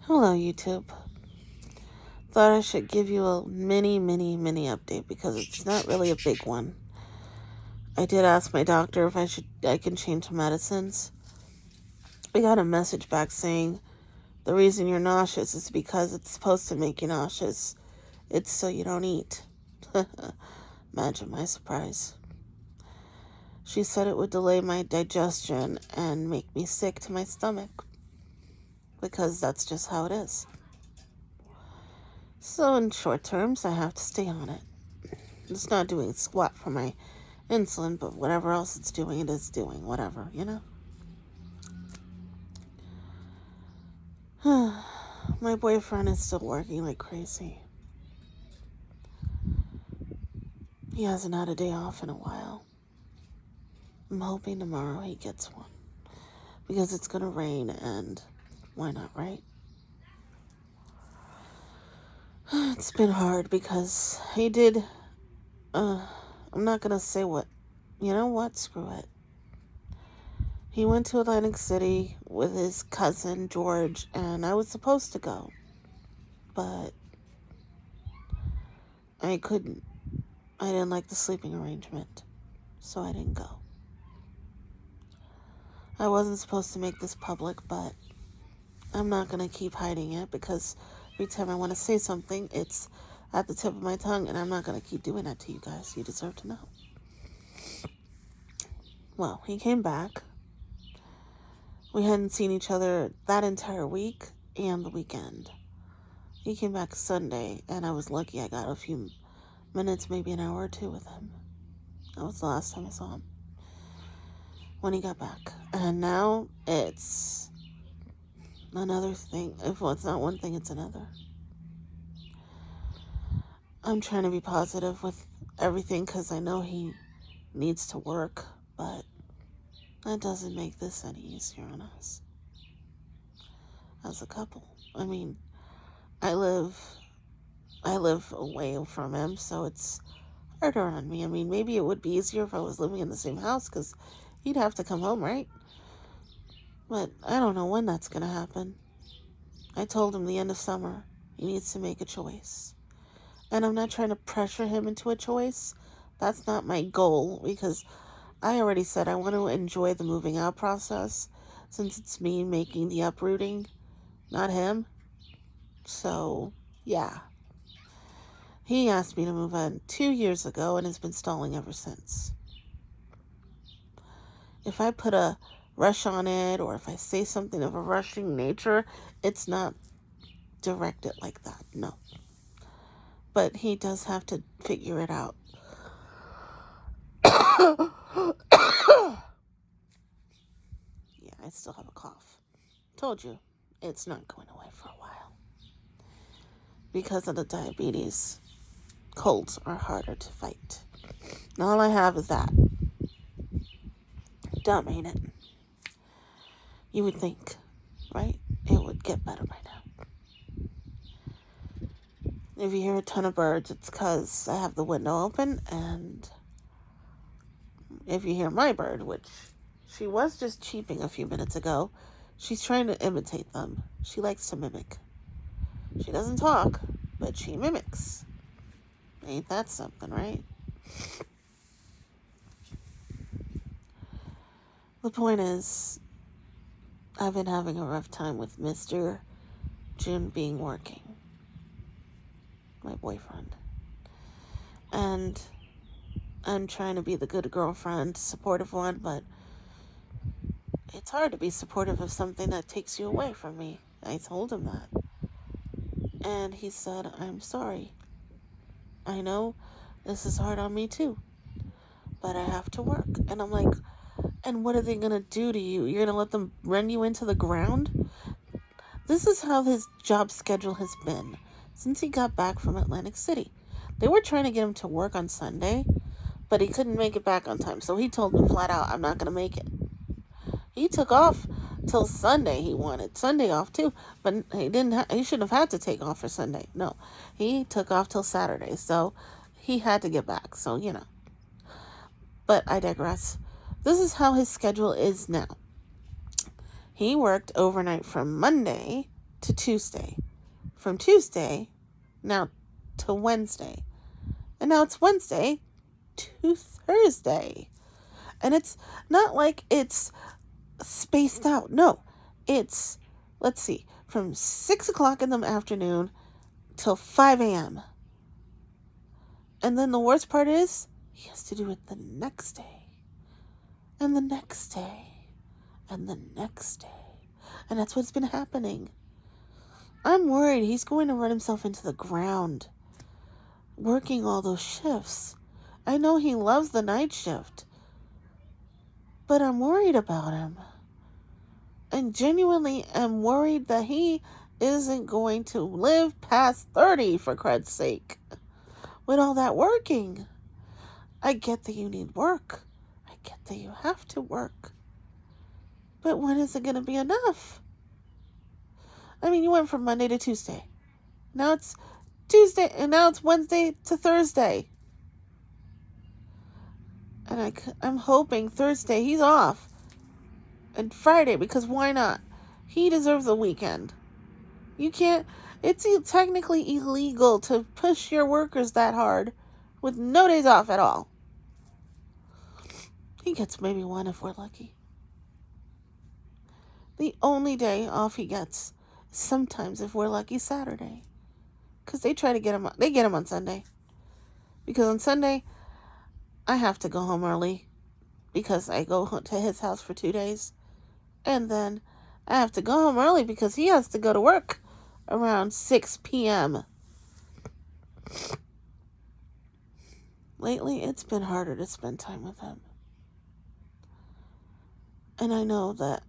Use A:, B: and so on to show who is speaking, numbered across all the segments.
A: Hello, YouTube. Thought I should give you a mini update because it's not really a big one. I did ask my doctor if I can change medicines. I got a message back saying the reason you're nauseous is because it's supposed to make you nauseous. It's so you don't eat. Imagine my surprise. She said it would delay my digestion and make me sick to my stomach because that's just how it is. So in short terms, I have to stay on it. It's not doing squat for my insulin, but whatever else it's doing, it is doing whatever, My boyfriend is still working like crazy. He hasn't had a day off in a while. I'm hoping tomorrow he gets one. Because it's gonna rain and why not, right? It's been hard because he did, I'm not gonna say what. You know what? Screw it. He went to Atlantic City with his cousin, George, and I was supposed to go. But I couldn't. I didn't like the sleeping arrangement, so I didn't go. I wasn't supposed to make this public, but I'm not going to keep hiding it because every time I want to say something, it's at the tip of my tongue, and I'm not going to keep doing that to you guys. You deserve to know. Well, he came back. We hadn't seen each other that entire week and the weekend. He came back Sunday, and I was lucky I got a few minutes, maybe an hour or two with him. That was the last time I saw him. When he got back. And now it's another thing. Well, it's not one thing, it's another. I'm trying to be positive with everything because I know he needs to work, but that doesn't make this any easier on us as a couple. I mean, I live away from him, so it's harder on me. I mean, maybe it would be easier if I was living in the same house because he'd have to come home, right? But I don't know when that's going to happen. I told him the end of summer he needs to make a choice. And I'm not trying to pressure him into a choice. That's not my goal because I already said I want to enjoy the moving out process since it's me making the uprooting, not him. So, yeah. He asked me to move in 2 years ago and has been stalling ever since. If I put a rush on it or if I say something of a rushing nature, it's not directed like that, no. But he does have to figure it out. Yeah, I still have a cough. Told you, it's not going away for a while. Because of the diabetes, colds are harder to fight. And all I have is that. Dumb, ain't it? You would think, right? It would get better by now. If you hear a ton of birds, it's because I have the window open, and if you hear my bird, which she was just cheeping a few minutes ago, she's trying to imitate them. She likes to mimic. She doesn't talk, but she mimics. Ain't that something, right? The point is, I've been having a rough time with Mr. Jim being working. My boyfriend. And I'm trying to be the good girlfriend, supportive one, but it's hard to be supportive of something that takes you away from me. I told him that. And he said, I'm sorry. I know this is hard on me too, but I have to work. And I'm like, and what are they going to do to you? You're going to let them run you into the ground? This is how his job schedule has been since he got back from Atlantic City. They were trying to get him to work on Sunday, but he couldn't make it back on time. So he told them flat out, I'm not going to make it. He took off till Sunday. He wanted Sunday off too, but he shouldn't have had to take off for Sunday. No, he took off till Saturday. So he had to get back. So, But I digress. This is how his schedule is now. He worked overnight from Monday to Tuesday. From Tuesday, now to Wednesday. And now it's Wednesday to Thursday. And it's not like it's spaced out. No, it's, let's see, from 6 o'clock in the afternoon till 5 a.m. And then the worst part is, he has to do it the next day. And the next day. And the next day. And that's what's been happening. I'm worried he's going to run himself into the ground working all those shifts. I know he loves the night shift, but I'm worried about him. And genuinely am worried that he isn't going to live past 30, for crud's sake, with all that working. I get that you need work. I get that you have to work. But when is it going to be enough? I mean, you went from Monday to Tuesday. Now it's Tuesday, and now it's Wednesday to Thursday. And I'm hoping Thursday he's off. And Friday, because why not? He deserves a weekend. You can't, it's technically illegal to push your workers that hard with no days off at all. He gets maybe one if we're lucky. The only day off he gets is sometimes, if we're lucky, Saturday. Because they try to get him on Sunday. Because on Sunday, I have to go home early. Because I go to his house for 2 days. And then I have to go home early because he has to go to work around 6 p.m. Lately, it's been harder to spend time with him. And I know that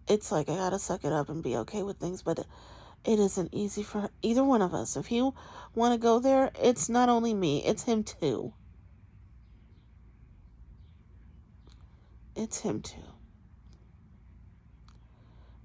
A: it's like I gotta suck it up and be okay with things, but it isn't easy for either one of us. If you want to go there, it's not only me, it's him too. It's him too.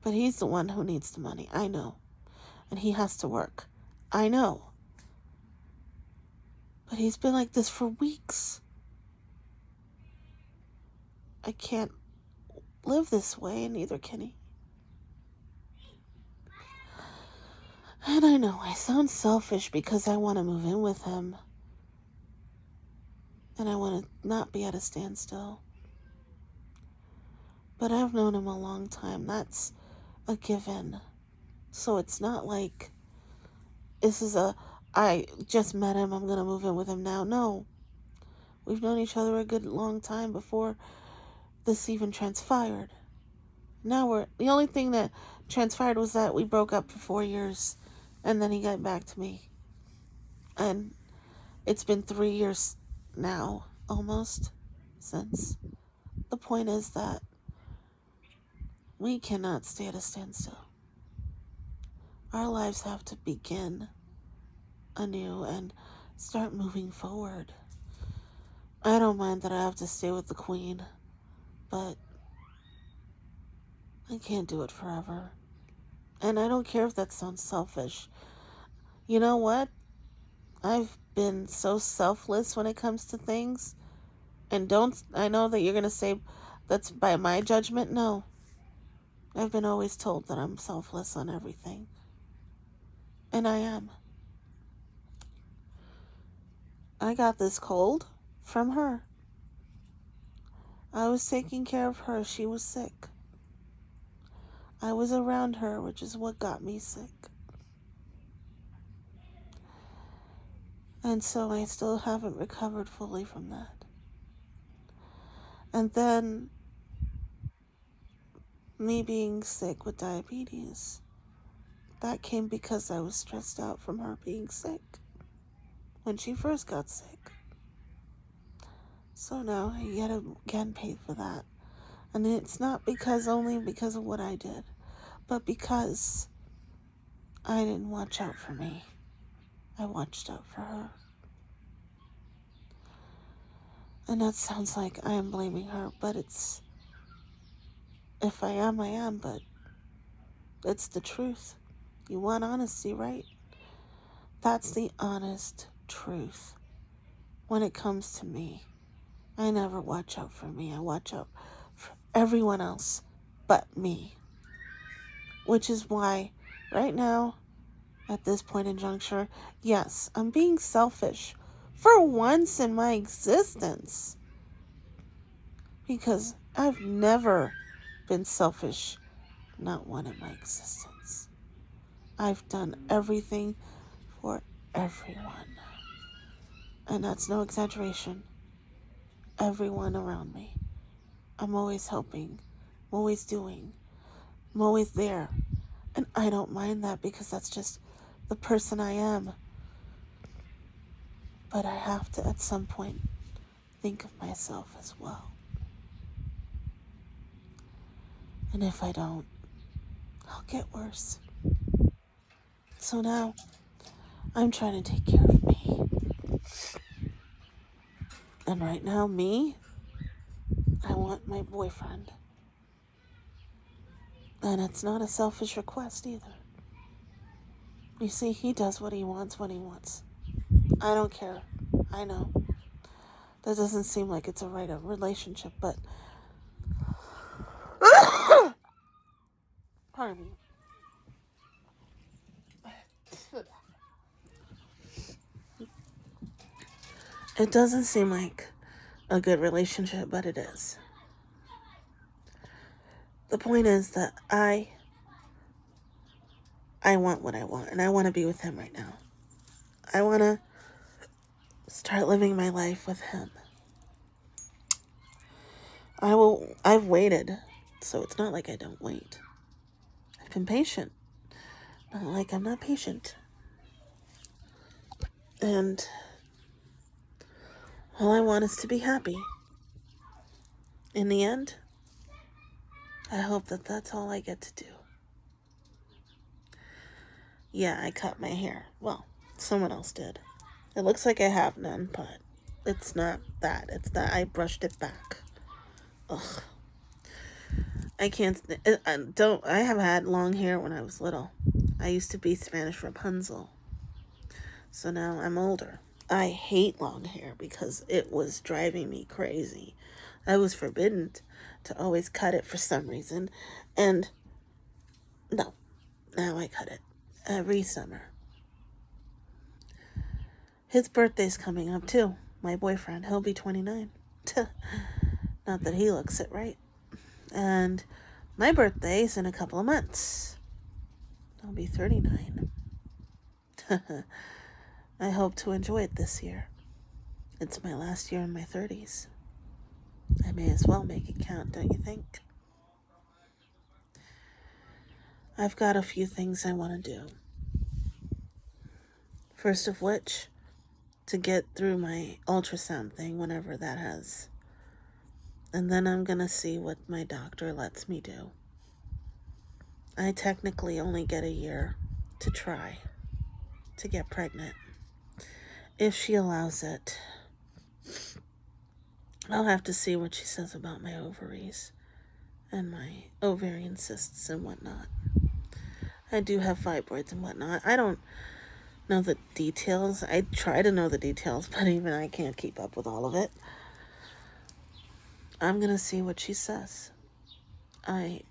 A: But he's the one who needs the money, I know. And he has to work, I know. But he's been like this for weeks. I can't live this way, and neither can he. And I know I sound selfish because I want to move in with him. And I want to not be at a standstill. But I've known him a long time. That's a given. So it's not like this is I just met him, I'm going to move in with him now. No. We've known each other a good long time before this even transpired. Now the only thing that transpired was that we broke up for 4 years, and then he got back to me. And it's been 3 years now, almost, since. The point is that we cannot stay at a standstill. Our lives have to begin anew and start moving forward. I don't mind that I have to stay with the queen, but I can't do it forever. And I don't care if that sounds selfish. You know what? I've been so selfless when it comes to things. And I know that you're going to say that's by my judgment. No. I've been always told that I'm selfless on everything. And I am. I got this cold from her. I was taking care of her. She was sick. I was around her, which is what got me sick. And so I still haven't recovered fully from that. And then me being sick with diabetes, that came because I was stressed out from her being sick when she first got sick. So now I yet again paid for that. And it's not only because of what I did, but because I didn't watch out for me. I watched out for her. And that sounds like I am blaming her, but if I am, but it's the truth. You want honesty, right? That's the honest truth. When it comes to me, I never watch out for me. I watch out for everyone else but me. Which is why Right now, at this point in juncture, yes, I'm being selfish for once in my existence. Because I've never been selfish, not one in my existence. I've done everything for everyone. And that's no exaggeration. Everyone around me. I'm always helping. I'm always doing. I'm always there. And I don't mind that because that's just the person I am. But I have to, at some point, think of myself as well. And if I don't, I'll get worse. So now, I'm trying to take care of me. And right now, I want my boyfriend. And it's not a selfish request either. You see, he does what he wants when he wants. I don't care. I know. That doesn't seem like it's a right relationship, but... Pardon me. It doesn't seem like a good relationship, but it is. The point is that I want what I want, and I want to be with him right now. I want to start living my life with him. I've waited, so it's not like I don't wait. I've been patient. Not like I'm not patient. And all I want is to be happy. In the end, I hope that that's all I get to do. Yeah, I cut my hair. Well, someone else did. It looks like I have none, but it's not that. It's that I brushed it back. Ugh. I can't... I have had long hair when I was little. I used to be Spanish Rapunzel. So now I'm older. I hate long hair because it was driving me crazy. I was forbidden to always cut it for some reason. And no, now I cut it every summer. His birthday's coming up too. My boyfriend, he'll be 29. Not that he looks it, right? And my birthday's in a couple of months. I'll be 39. I hope to enjoy it this year. It's my last year in my 30s. I may as well make it count, don't you think? I've got a few things I want to do. First of which, to get through my ultrasound thing whenever that has. And then I'm going to see what my doctor lets me do. I technically only get a year to try to get pregnant. If she allows it. I'll have to see what she says about my ovaries and my ovarian cysts and whatnot. I do have fibroids and whatnot. I don't know the details. I try to know the details, but even I can't keep up with all of it. I'm going to see what she says. I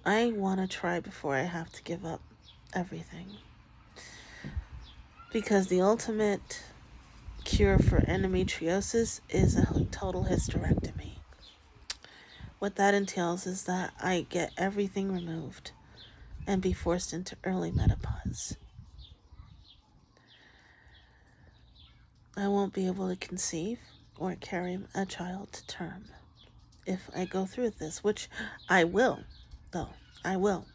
A: want to try before I have to give up everything. Because the ultimate cure for endometriosis is a total hysterectomy. What that entails is that I get everything removed and be forced into early menopause. I won't be able to conceive or carry a child to term if I go through with this, which I will, though. I will.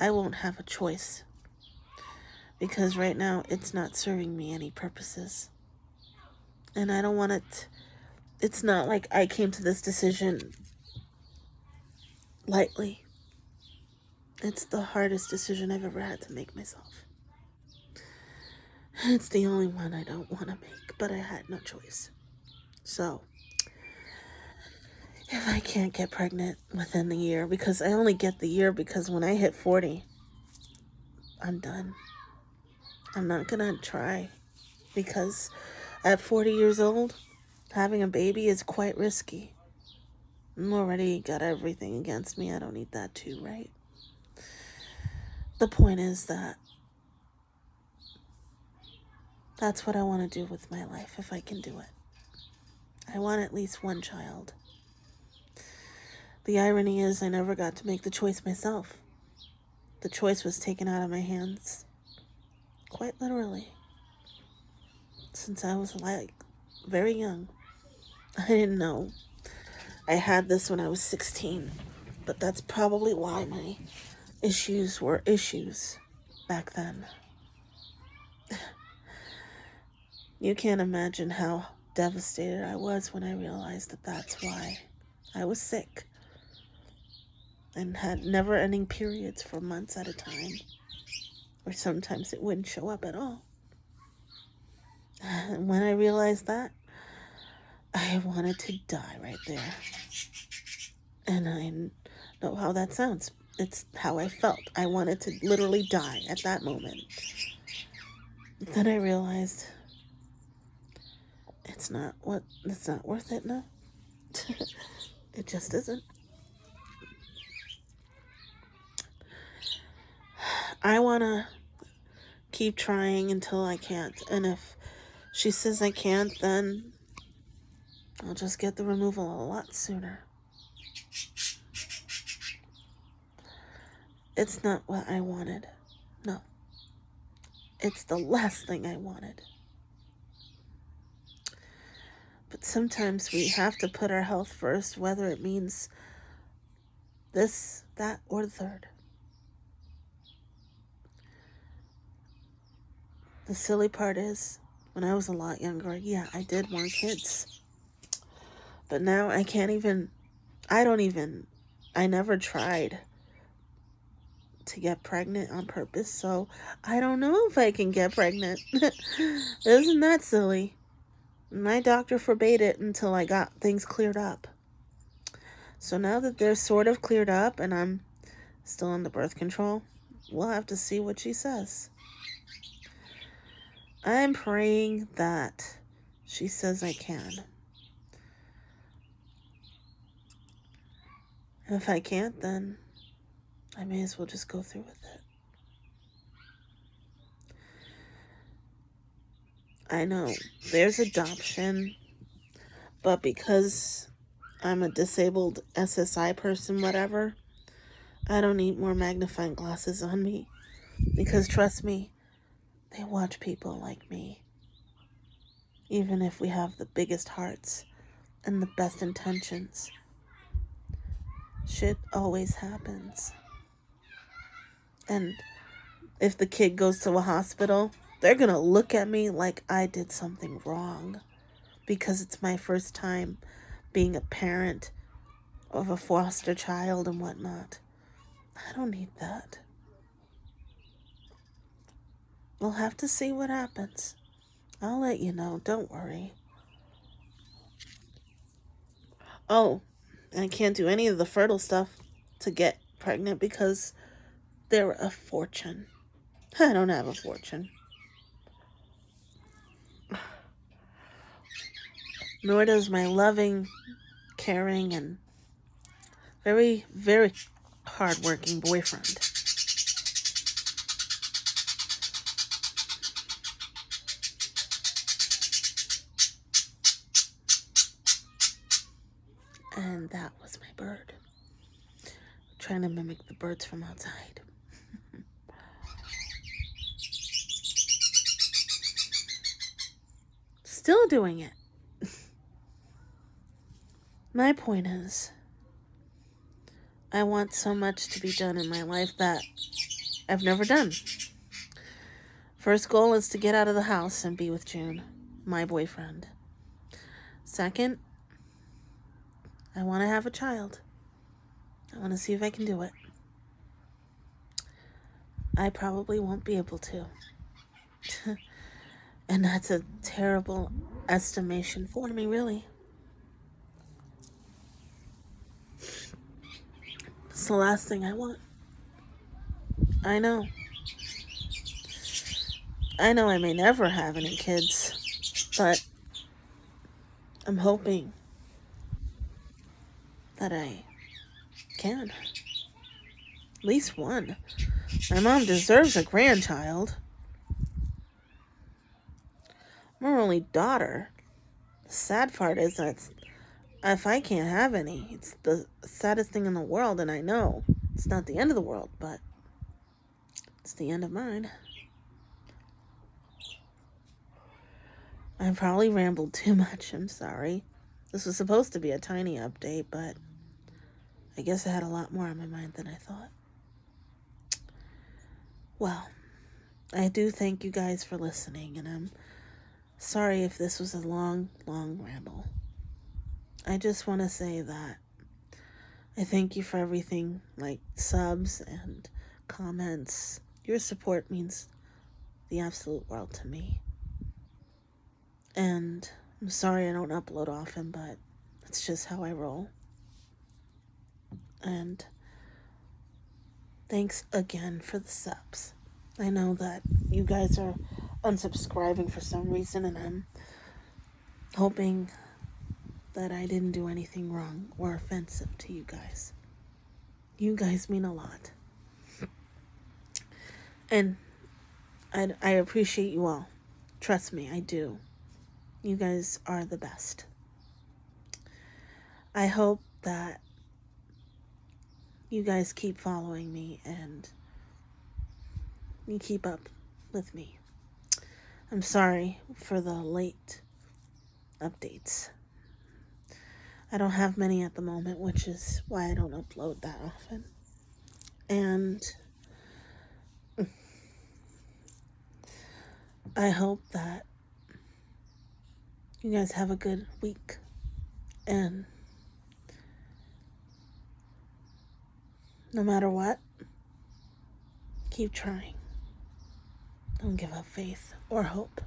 A: I won't have a choice because right now it's not serving me any purposes. And I don't want it. It's not like I came to this decision lightly. It's the hardest decision I've ever had to make myself. It's the only one I don't want to make, but I had no choice. So, if I can't get pregnant within the year, because I only get the year because when I hit 40, I'm done. I'm not going to try because at 40 years old, having a baby is quite risky. I'm already got everything against me. I don't need that too, right? The point is that that's what I want to do with my life if I can do it. I want at least one child. The irony is I never got to make the choice myself. The choice was taken out of my hands, quite literally, since I was very young. I didn't know I had this when I was 16, but that's probably why my issues were issues back then. You can't imagine how devastated I was when I realized that that's why I was sick and had never-ending periods for months at a time, or sometimes it wouldn't show up at all. And when I realized that, I wanted to die right there. And I know how that sounds. It's how I felt. I wanted to literally die at that moment. But then I realized it's not worth it, no. It just isn't. I want to keep trying until I can't. And if she says I can't, then I'll just get the removal a lot sooner. It's not what I wanted. No. It's the last thing I wanted. But sometimes we have to put our health first, whether it means this, that, or the third. The silly part is, when I was a lot younger, yeah, I did want kids. But now I never tried to get pregnant on purpose, so I don't know if I can get pregnant. Isn't that silly? My doctor forbade it until I got things cleared up. So now that they're sort of cleared up and I'm still on the birth control, we'll have to see what she says. I'm praying that she says I can. And if I can't, then I may as well just go through with it. I know there's adoption, but because I'm a disabled SSI person, whatever, I don't need more magnifying glasses on me. Because trust me, they watch people like me. Even if we have the biggest hearts and the best intentions, shit always happens. And if the kid goes to a hospital, they're gonna look at me like I did something wrong, because it's my first time being a parent of a foster child and whatnot. I don't need that. We'll have to see what happens. I'll let you know, don't worry. Oh, and I can't do any of the fertile stuff to get pregnant because they're a fortune. I don't have a fortune. Nor does my loving, caring, and very, very hardworking boyfriend. And that was my bird. Trying to mimic the birds from outside. Still doing it. My point is, I want so much to be done in my life that I've never done. First goal is to get out of the house and be with June, my boyfriend. Second, I want to have a child. I want to see if I can do it. I probably won't be able to. And that's a terrible estimation for me, really. It's the last thing I want. I know I may never have any kids, but I'm hoping that I can. At least one. My mom deserves a grandchild. I'm her only daughter. The sad part is that if I can't have any, it's the saddest thing in the world, and I know it's not the end of the world, but it's the end of mine. I probably rambled too much. I'm sorry. This was supposed to be a tiny update, but I guess I had a lot more on my mind than I thought. Well, I do thank you guys for listening, and I'm sorry if this was a long, long ramble. I just want to say that I thank you for everything, like subs and comments. Your support means the absolute world to me. And I'm sorry I don't upload often, but it's just how I roll. And thanks again for the subs. I know that you guys are unsubscribing for some reason, and I'm hoping that I didn't do anything wrong or offensive to you guys. You guys mean a lot. And I appreciate you all. Trust me, I do. You guys are the best. I hope that you guys keep following me and you keep up with me. I'm sorry for the late updates. I don't have many at the moment, which is why I don't upload that often. And I hope that you guys have a good week. And no matter what, keep trying. Don't give up faith or hope.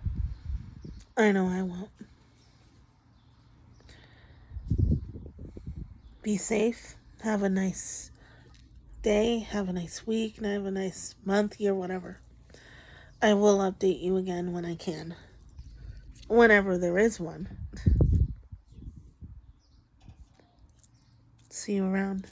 A: I know I won't. Be safe. Have a nice day. Have a nice week. And have a nice month, year, whatever. I will update you again when I can. Whenever there is one. See you around.